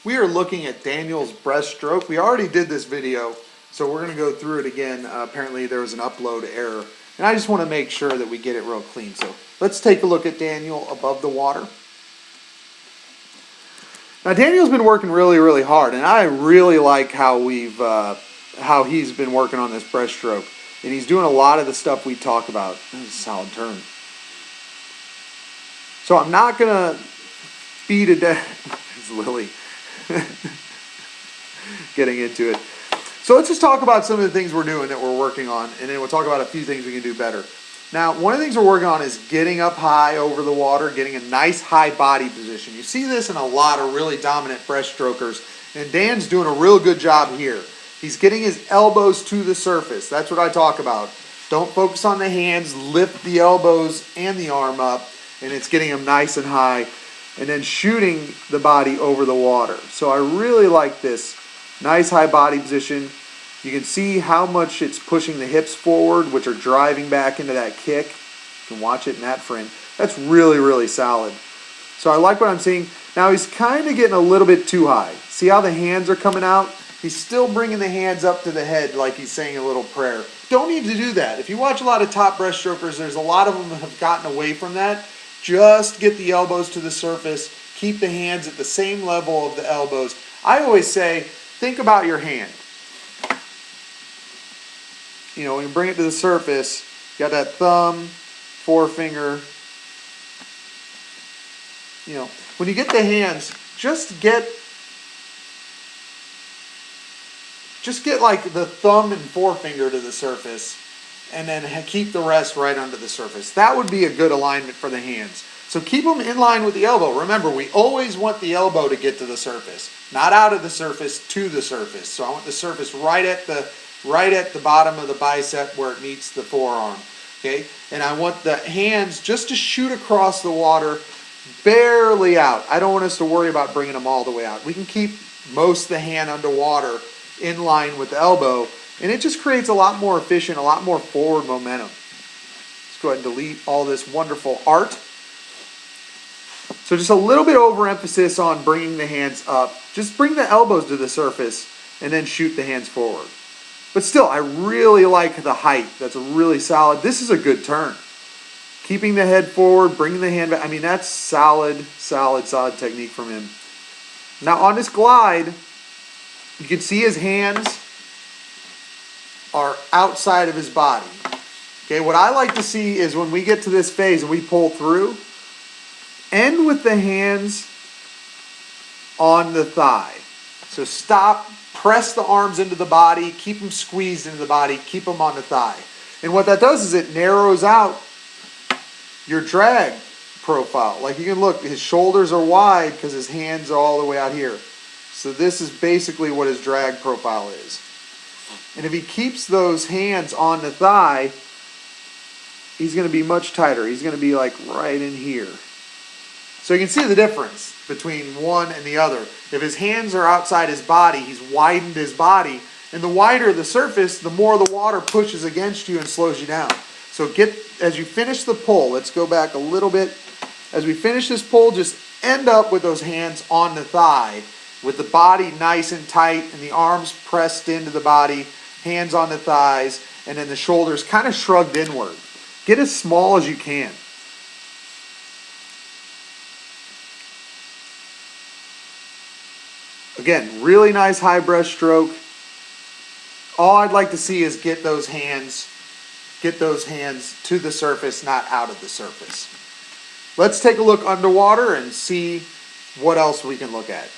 We are looking at Daniel's breaststroke. We already did this video, so we're going to go through it again. Apparently there was an upload error, and I just want to make sure that we get it real clean. So let's take a look at Daniel above the water. Now Daniel's been working really hard, and I really like how he's been working on this breaststroke, and he's doing a lot of the stuff we talk about. That was a solid turn. So I'm not gonna beat a dead. It's Lily getting into it. So let's just talk about some of the things we're doing that we're working on, and then we'll talk about a few things we can do better. Now, one of the things we're working on is getting up high over the water, getting a nice high body position. You see this in a lot of really dominant breaststrokers, and Dan's doing a real good job here. He's getting his elbows to the surface. That's what I talk about. Don't focus on the hands, lift the elbows and the arm up, and it's getting them nice and high, and then shooting the body over the water. So I really like this nice high body position. You can see how much it's pushing the hips forward, which are driving back into that kick. You can watch it in that frame. That's really solid. So I like what I'm seeing. Now he's kind of getting a little bit too high. See how the hands are coming out? He's still bringing the hands up to the head like he's saying a little prayer. Don't need to do that. If you watch a lot of top breaststrokers, there's a lot of them that have gotten away from that. Just get the elbows to the surface. Keep the hands at the same level of the elbows. I always say, think about your hand. You know, when you bring it to the surface, you got that thumb, forefinger. You know, when you get the hands, just get like the thumb and forefinger to the surface, and then keep the rest right under the surface. That would be a good alignment for the hands. So keep them in line with the elbow. Remember, we always want the elbow to get to the surface, not out of the surface, to the surface. So I want the surface right at the bottom of the bicep where it meets the forearm. Okay? And I want the hands just to shoot across the water, barely out. I don't want us to worry about bringing them all the way out. We can keep most of the hand underwater in line with the elbow, and it just creates a lot more efficient, a lot more forward momentum. Let's go ahead and delete all this wonderful art. So just a little bit overemphasis on bringing the hands up. Just bring the elbows to the surface and then shoot the hands forward. But still, I really like the height. That's a really solid. This is a good turn. Keeping the head forward, bringing the hand back. I mean, that's solid technique from him. Now on this glide, you can see his hands are outside of his body. Okay, what I like to see is when we get to this phase and we pull through, end with the hands on the thigh. So stop, press the arms into the body, keep them squeezed into the body, keep them on the thigh. And what that does is it narrows out your drag profile. Like you can look, his shoulders are wide because his hands are all the way out here. So this is basically what his drag profile is. And if he keeps those hands on the thigh, he's going to be much tighter. He's going to be like right in here. So you can see the difference between one and the other. If his hands are outside his body, he's widened his body. And the wider the surface, the more the water pushes against you and slows you down. So as you finish the pull, let's go back a little bit. As we finish this pull, just end up with those hands on the thigh, with the body nice and tight and the arms pressed into the body, hands on the thighs, and then the shoulders kind of shrugged inward. Get as small as you can. Again, really nice high breaststroke. All I'd like to see is get those hands to the surface, not out of the surface. Let's take a look underwater and see what else we can look at.